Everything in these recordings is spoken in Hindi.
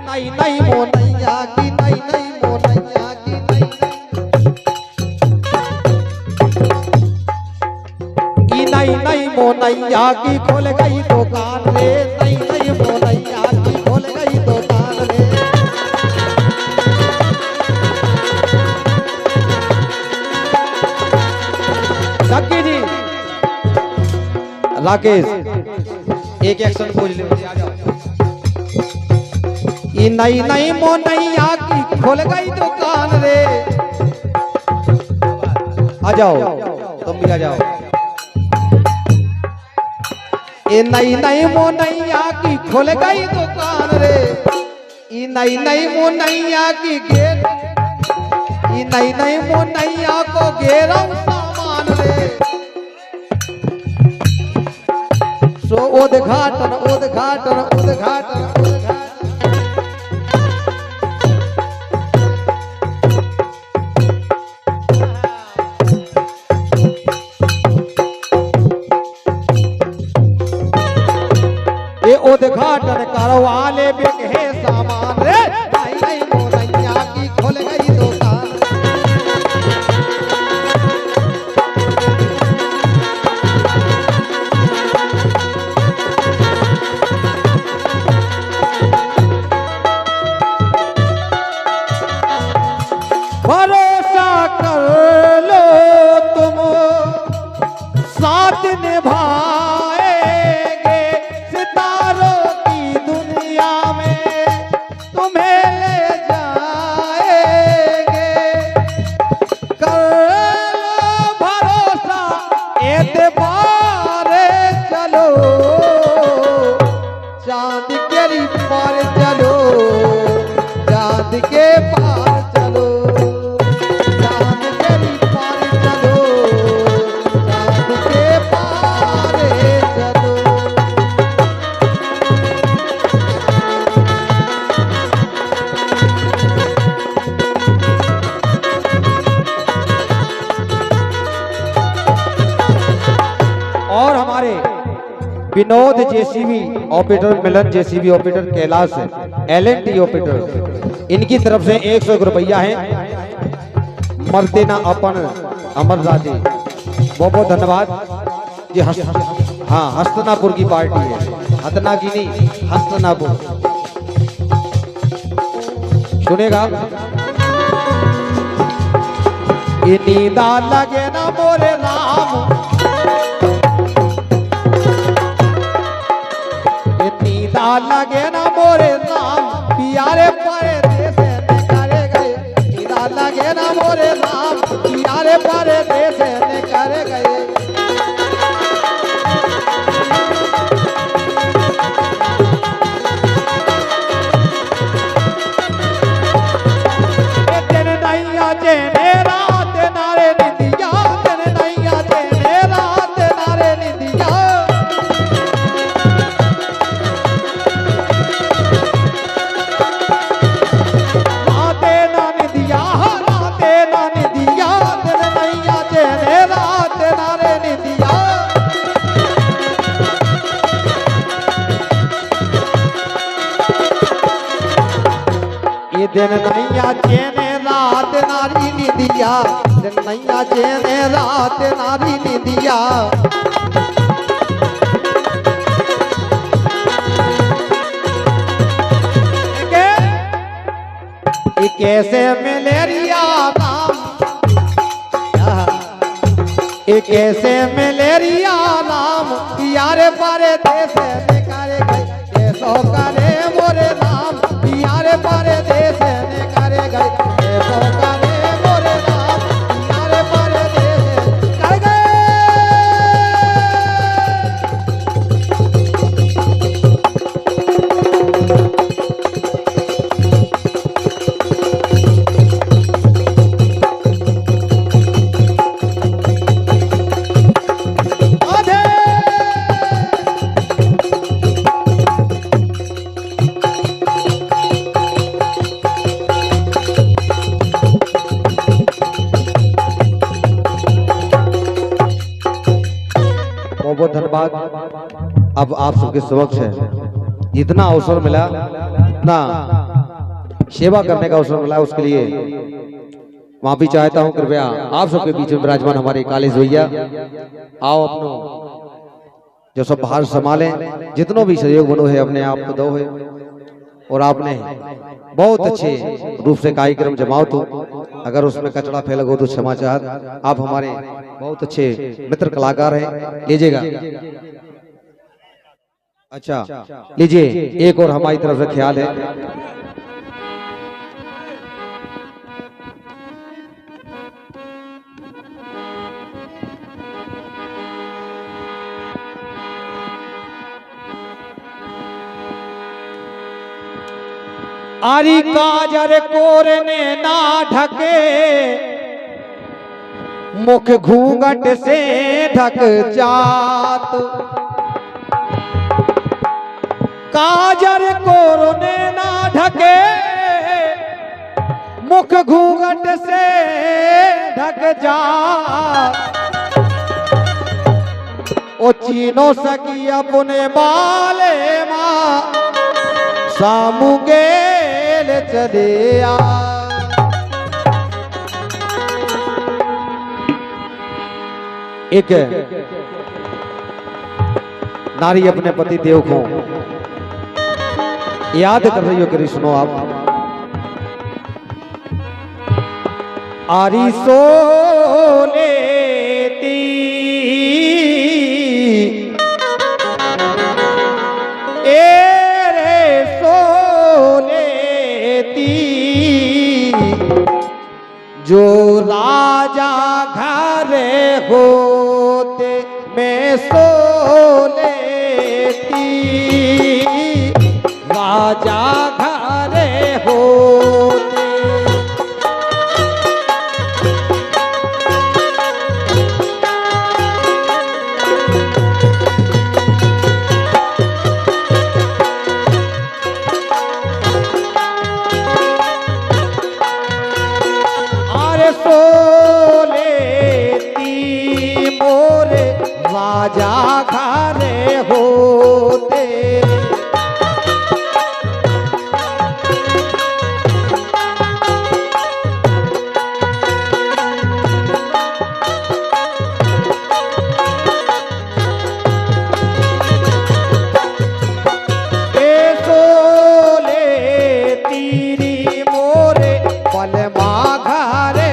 नहीं नहीं मोनैया की नहीं नहीं मोनैया की नहीं नहीं नहीं मोनैया की खोल गई दुकान रे नहीं नहीं मोनैया की खोल गई दुकान रे। जक्की जी राकेश एक एक्शन खोज ले आ जाओ। ये नई नई मोनैया की खोल गई दुकान रे। आ जाओ तुम भी आ जाओ। ये नई नई मोनैया की खोल गई दुकान रे। ये नई नई मोनैया की घेर ये नई नई मोनैया को घेरा सामान रे। सो उद्घाटन उद्घाटन उद्घाटन उद्घाटन ये उद्घाटन करवाले बिके सामान रे। नई नई मोनैया की खोल गई दुकान। भरोसा कर लो तुम साथ निभाएंगे सितारों की दुनिया में तुम्हें ले जाएंगे। कर लो भरोसा एतबार चलो चांद के पार चलो चांद के पार चलो चांद के पार चलो चांद के पार चलो। और हमारे Vinod JCB operator Milan JCB operator Kailash LNT operator इनकी तरफ से 101 रुपया है। मरते ना अपन अमर राजे बहुत बहुत धन्यवाद। ये हाँ हस्तनापुर की पार्टी है हतना की नहीं हस्तनापुर। सुनेगा ये नींदा लगे ना मोरे राम ये नींदा लगे ना मोरे राम प्यारे परदेस ने करे गए। नींदा लगे ना मोरे राम प्यारे परदेस ने करे गए। दिन नैया जेने रात नारे निंदिया दिन नैया जेने रात नारे निंदिया। राते ना निंदिया राते ना निंदिया दिन नैया जेने रात नारे निंदिया। ये दिन नैया जेने रात नारी निंदिया दिन नैया जेने रात नारी निंदिया। ये कैसे मलेरिया नाम ये कैसे मलेरिया नाम यारे पारे देश ने करे गए। कैसो करे मोरे नाम यारे पारे देश ने करे गए। कैसो करे मोरे नाम यारे पारे देश करे गए। बहुत धन्यवाद। अब आप सबके समक्ष है जितना अवसर मिला उतना सेवा करने का अवसर मिला, उसके लिए माफी चाहता हूं। कृपया आप सबके बीच में विराजमान हमारे कालेश भैया, आओ अपनो जो सब भार संभालें, जितनों भी सहयोग बनो है अपने आप को दो है। और आपने बहुत अच्छे रूप से कार्यक्रम जमाओ, तो अगर उसमें कचरा फैला हो तो क्षमा चाहत। आप हमारे बहुत अच्छे मित्र कलाकार हैं, लीजिएगा। अच्छा लीजिए, एक और हमारी तरफ से ख्याल है। आरी काजर कोरने ना ढके, मुख घूंघट से ढक जात। काजर कोरने ना ढके, मुख घूंघट से ढक जात। ओ चीनो सकी अपने बाले माँ सामुगे चले आ। एक नारी अपने पति देव को याद कर रही हो, करी सुनो आप। आरी सो लेती जो राजा घर होते मैं सो लेती, राजा घर होते। सो लेती मोरे राजा घरे होते। सो लेती री मोरे पलमा घरे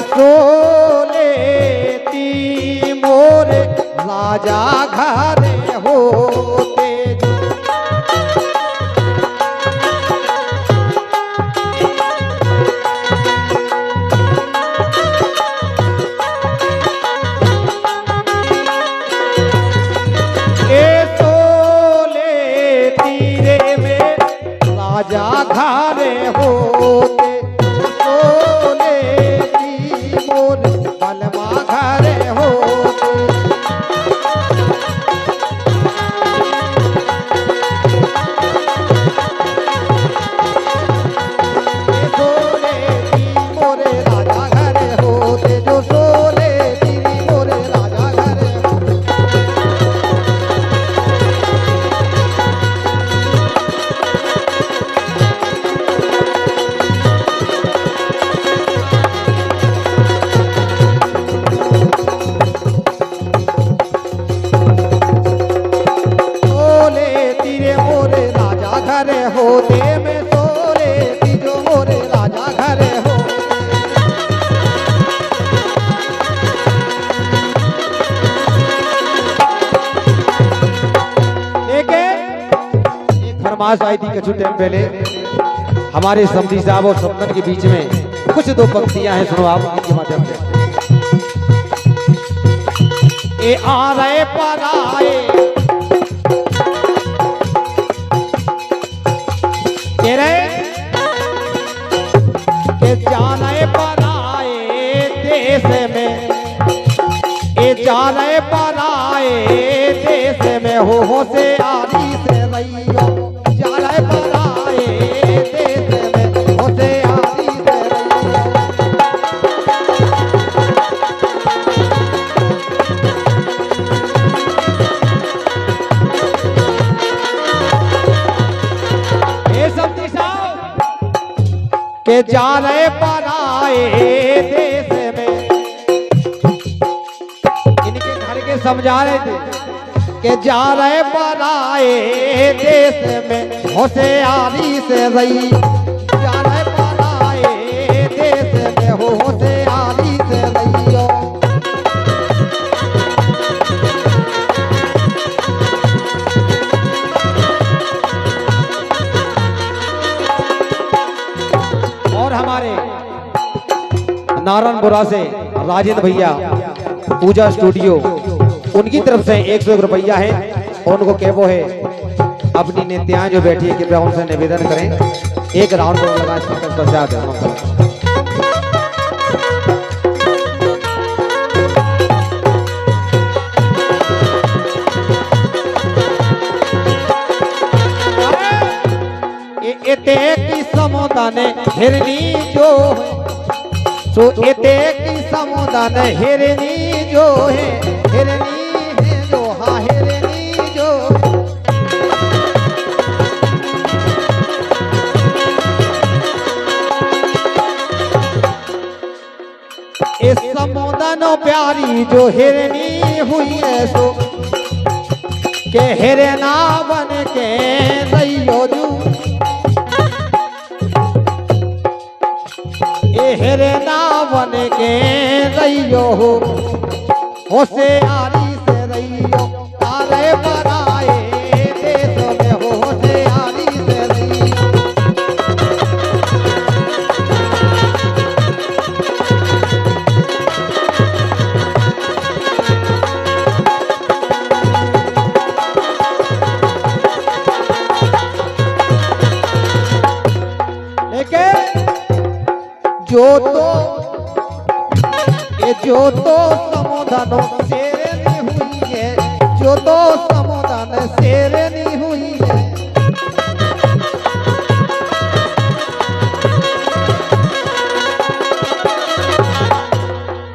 सो लेती मोरे राजा घरे होते। सो लेती रे में राजा घरे होते। होते में सो लेती जो मोरे राजा घरे हो। एक फरमाश आई थी कुछ टाइम पहले हमारे समधी साहब और सपन के बीच में, कुछ दो पंक्तियां हैं, सुनो आप इनके माध्यम से। ए आ रहे पर आए के जाने पर आए देश में, ए जाने पर आए देश में हो से आरी से रहियो। रहे पराए देश में होशियारी से ये समझी साहब के जा रहे पराए देश में, इनके घर के समझा रहे थे कि जा रहे पराए देश में होशियारी से रही, जा रहे पराए देश में होशियारी से रही। और हमारे नारायणपुरा से राजेंद्र भैया पूजा स्टूडियो, उनकी तरफ से 101 रुपया है और उनको कहवो है अपनी नित्याएं जो बैठी है कृपया उनसे निवेदन करें एक राउंड लगा इसके पश्चात एते की समुदान हिरनी जो सो एते की समुदान हिरनी जो है, हिरनी है जो, हाँ हिरनी जो। इस समुदान प्यारी जो हिरनी हुई है सो के हिरना बन के दैयो जू, हिरना बन के रहियो हो होशियारी से रहियो, तारे पराए देश में हो होशियारी से रहियो। लेकिन जो तो समुदान शेरनी हुई है, जो तो समुदान शेरनी हुई है,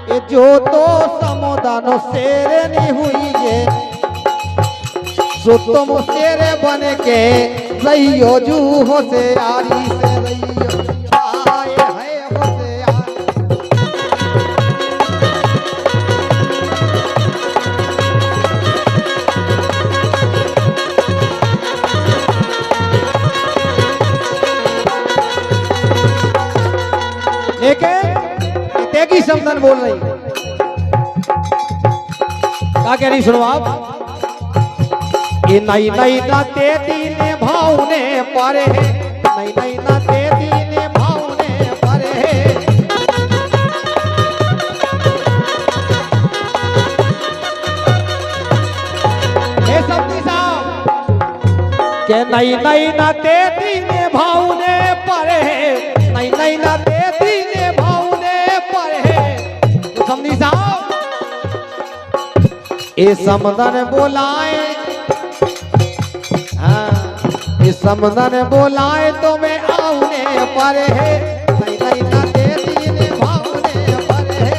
ये जो तो समुदान शेरनी हुई है, सो तुम शेर बन के रहियो जू होशियारी से रहियो। तेगी समदन बोल रही क्या कह रही सुनो आप, ये नई नई ना तेती ने भावने परे, नई नई ना तेती ने भावने परे, ये समझी साहब के नई नई ना तेती ने भावने परे, नई नई ना तेती ने भावने परे, तो समझी साहब ये समदन बोलाए, हाँ ये समदन बोलाए तो मैं आउने पर है, नहीं नहीं ना तेती ने भावने पर है,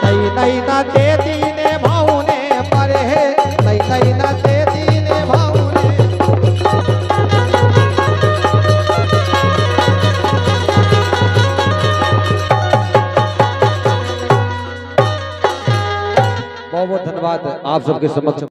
नहीं नहीं ना तेती ने भावने पर है, नहीं नहीं ना तेती ने भावने। बहुत बहुत धन्यवाद आप सबके समक्ष।